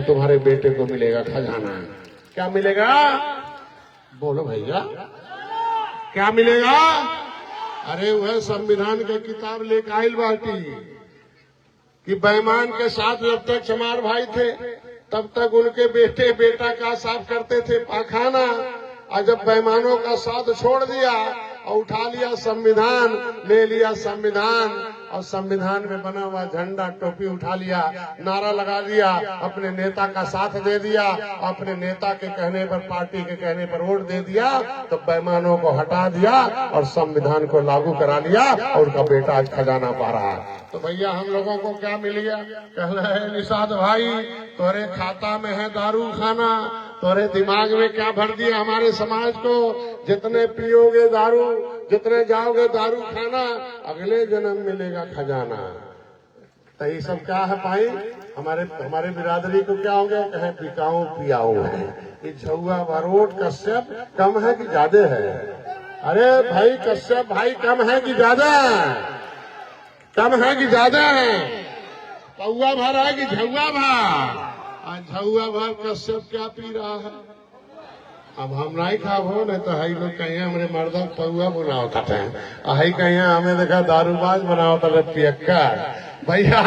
तुम्हारे बेटे को मिलेगा खजाना। क्या मिलेगा? बोलो भैया, क्या मिलेगा? अरे वह संविधान की किताब लेकर आइल बाटी कि बेईमान के साथ जब तक चमार भाई थे तब तक उनके बेटे बेटा का साफ करते थे पाखाना, और जब बेईमानों का साथ छोड़ दिया और उठा लिया संविधान, ले लिया संविधान, और संविधान में बना हुआ झंडा टोपी उठा लिया, नारा लगा दिया, अपने नेता का साथ दे दिया, अपने नेता के कहने पर, पार्टी के कहने पर वोट दे दिया, तो बेईमानों को हटा दिया और संविधान को लागू करा लिया, और उनका बेटा आज खजाना पा रहा है। तो भैया हम लोगों को क्या मिल गया? कह रहे हैं निषाद भाई, तोरे खाता में है दारू खाना, तोरे दिमाग में क्या भर दिया हमारे समाज को? जितने पियोगे दारू, जितने जाओगे दारू खाना, अगले जन्म मिलेगा खजाना। तो ये सब क्या है भाई? हमारे बिरादरी को क्या हो गया? कहे पिकाऊ पियाऊ है। ये झुआ बारोट कश्यप कम है कि ज्यादा है? अरे भाई कश्यप भाई कम है कि ज्यादा? कम है कि ज्यादा है? पौआ भर है कि झुआ भर? झुआ भर कश्यप क्या पी रहा है? अब हम नहीं खाब हो, नहीं तो हई लोग कहीं हमारे मर्दा पौआ बनाओ खाते हैं, हई कहीं हमें देखा दारूबाज बनाओ तो पियक्का। भैया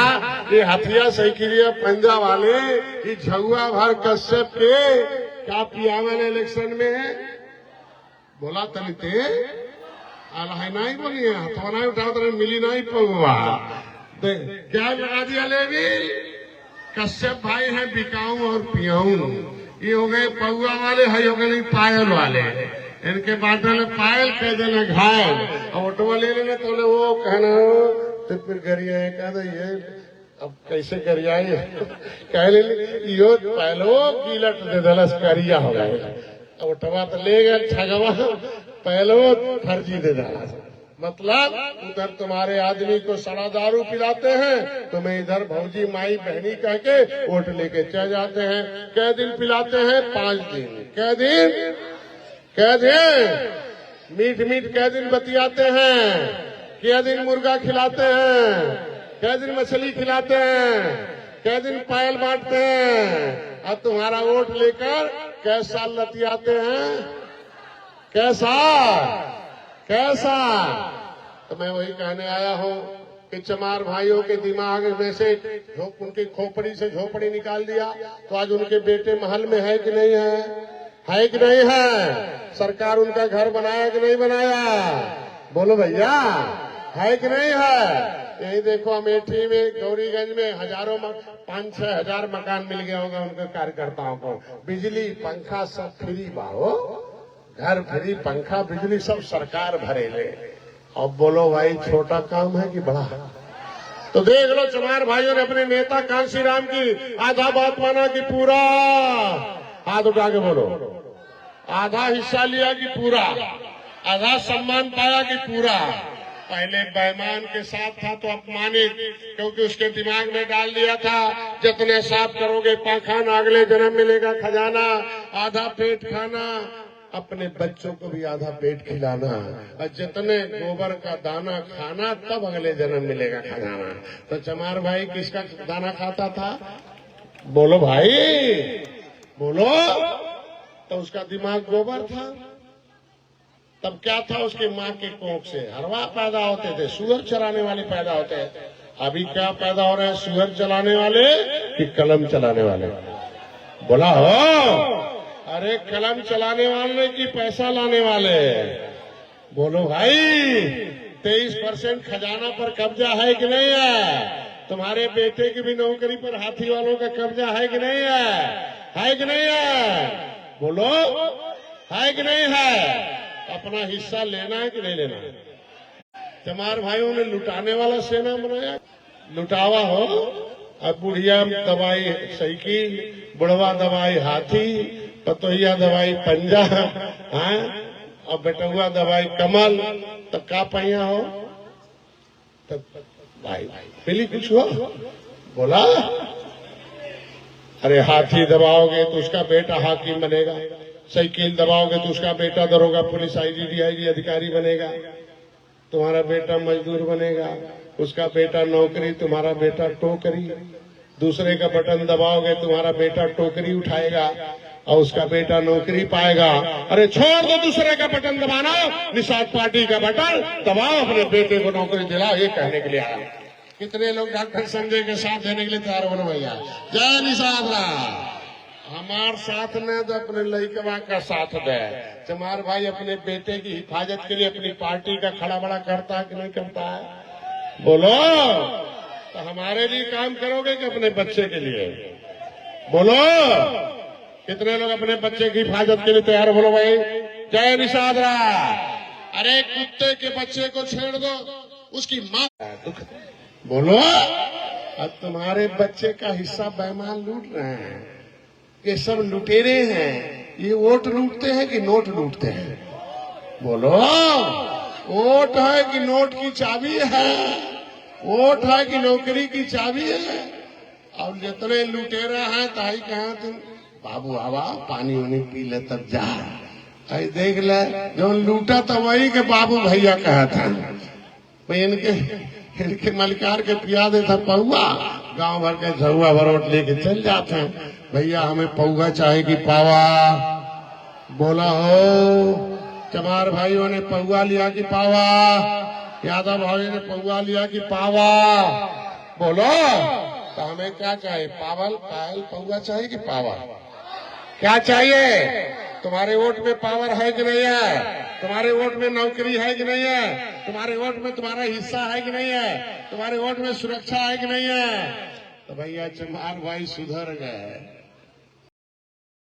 ये हथिया साइकिलिया पंजा वाले ये झुआ भर कश्यप के क्या पियावन इलेक्शन में बोला तलिते अलाई नहीं बोलिए, हथवा नहीं उठाओ तो मिली नहीं पौआ। क्या लगा दिया लेविल? कश्यप भाई है बिकाऊ और पियाऊ। ये हो गए पौआ वाले, है हो गए पायल वाले। इनके बाटे में पायल कह देना घायल, और ऑटो ले लेना तो वो कहना तो फिर गरिया कह दो ये अब कैसे गरियाई कह ले यो पहलो कीलट दे दलस करिया हो गए, ऑटोवा तो ले गए ठगवा, पहलो फर्जी दे दलस। मतलब उधर तुम्हारे आदमी को सड़ा दारू पिलाते हैं, तुम्हें इधर भौजी माई बहनी कह के वोट लेके चले जाते हैं। कै दिन पिलाते हैं? 5 दिन। कै दिन? कै दिन? मीठ मीठ कै दिन बतियाते हैं? कै दिन मुर्गा खिलाते हैं? कै दिन मछली खिलाते हैं? कै दिन पायल बांटते हैं? अब तुम्हारा वोट लेकर कैसा लतियाते हैं? कैसा कैसा? तो मैं वही कहने आया हूँ कि चमार भाइयों के दिमाग में से उनकी खोपड़ी से झोपड़ी निकाल दिया, तो आज उनके बेटे महल में है कि नहीं है? है कि नहीं है? सरकार उनका घर बनाया कि नहीं बनाया? बोलो भैया, है कि नहीं है? यही देखो अमेठी में, गौरीगंज में हजारों 5-6 हजार मकान मिल गया होगा उनके कार्यकर्ताओं को। बिजली पंखा सब फ्री बाहो, घर फ्री, पंखा बिजली सब सरकार भरेले। अब बोलो भाई छोटा काम है कि बड़ा? तो देख लो चमार भाइयों ने अपने नेता कांसी राम की आधा बात माना कि पूरा, हाथ उठा के बोलो, आधा हिस्सा लिया कि पूरा, आधा सम्मान पाया कि पूरा। पहले बेईमान के साथ था तो अपमानित, क्योंकि उसके दिमाग में डाल दिया था जितने साफ करोगे पाखाना अगले जन्म मिलेगा खजाना, आधा पेट खाना, अपने बच्चों को भी आधा पेट खिलाना, और जितने गोबर का दाना खाना तब अगले जन्म मिलेगा खजाना। तो चमार भाई किसका दाना खाता था? बोलो भाई, बोलो। तो उसका दिमाग गोबर था। तब क्या था? उसकी माँ के कोख से हरवा पैदा होते थे, सुअर चराने वाले पैदा होते हैं। अभी क्या पैदा हो रहे हैं? सुअर चलाने वाले कि कलम चलाने वाले? बोला हो। अरे कलम चलाने वाले की पैसा लाने वाले? बोलो भाई। 23% खजाना पर कब्जा है कि नहीं है? तुम्हारे बेटे की भी नौकरी पर हाथी वालों का कब्जा है कि नहीं है? है कि नहीं है? बोलो, है कि नहीं है? अपना हिस्सा लेना है कि नहीं लेना है? चमार भाइयों ने लुटाने वाला सेना बनाया, लुटावा हो। अब बुढ़िया दवाई साइकिल, बुढ़वा दवाई हाथी, पतोहिया दवाई पंजा, हाँ, और बेटुआ दवाई कमल। तो का पहिया हो? तो भाई पहली कुछ हो बोला। अरे हाथी दबाओगे तो उसका बेटा हाकिम बनेगा, साइकिल दबाओगे तो उसका बेटा दरोगा पुलिस आईजी डीआईजी अधिकारी बनेगा, तुम्हारा बेटा मजदूर बनेगा, उसका बेटा नौकरी, तुम्हारा बेटा टोकरी। दूसरे का बटन दबाओगे तुम्हारा बेटा टोकरी उठाएगा और उसका बेटा नौकरी पाएगा। अरे छोड़ दो दूसरे का बटन दबाना, निषाद पार्टी का बटन दबाओ, अपने बेटे को नौकरी दिलाओ, ये कहने के लिए आया। कितने लोग डॉक्टर संजय के साथ देने के लिए तैयार बोलो भैया जय निषाद राम। हमार साथ ने तो अपने लड़कवा का साथ दे। चमार भाई अपने बेटे की हिफाजत के लिए अपनी पार्टी का खड़ा बड़ा करता है कि नहीं करता है? बोलो, तो हमारे लिए काम करोगे कि अपने बच्चे के लिए? बोलो, कितने लोग अपने बच्चे की हिफाजत के लिए तैयार? बोलो भाई जय निषाद राम। अरे कुत्ते के बच्चे को छेड़ दो, उसकी माँ दुख। बोलो, अब तुम्हारे बच्चे का हिस्सा बेईमान लूट रहे हैं। ये सब लुटेरे हैं। ये वोट लूटते हैं कि नोट लूटते हैं? बोलो, वोट है कि नोट की चाबी है? वोट है कि नौकरी की चाबी है? और जितने लुटेरा हैं ताई कहा तुम बाबू आवा पानी वानी पी ले तब जा। आई देख ले जो लूटा तो वही के बाबू भैया कहा था। मैं इनके मलिकार के पिया देता पौआ, गांव भर के झुआ भरोट लेके चल जाते हैं। भैया हमें पौआ चाहे कि पावा? बोला हो, चमार भाइयों ने पौआ लिया कि पावा? यादव भाई ने पौआ लिया कि पावा? बोलो, तो हमें क्या चाहिए? पावल पायल पौआ चाहिए कि पावा? क्या चाहिए? तुम्हारे वोट में पावर है कि नहीं है? तुम्हारे वोट में नौकरी है कि नहीं है? तुम्हारे वोट में तुम्हारा हिस्सा है कि नहीं है? तुम्हारे वोट में सुरक्षा है कि नहीं है? तो भैया चमार भाई सुधर गए।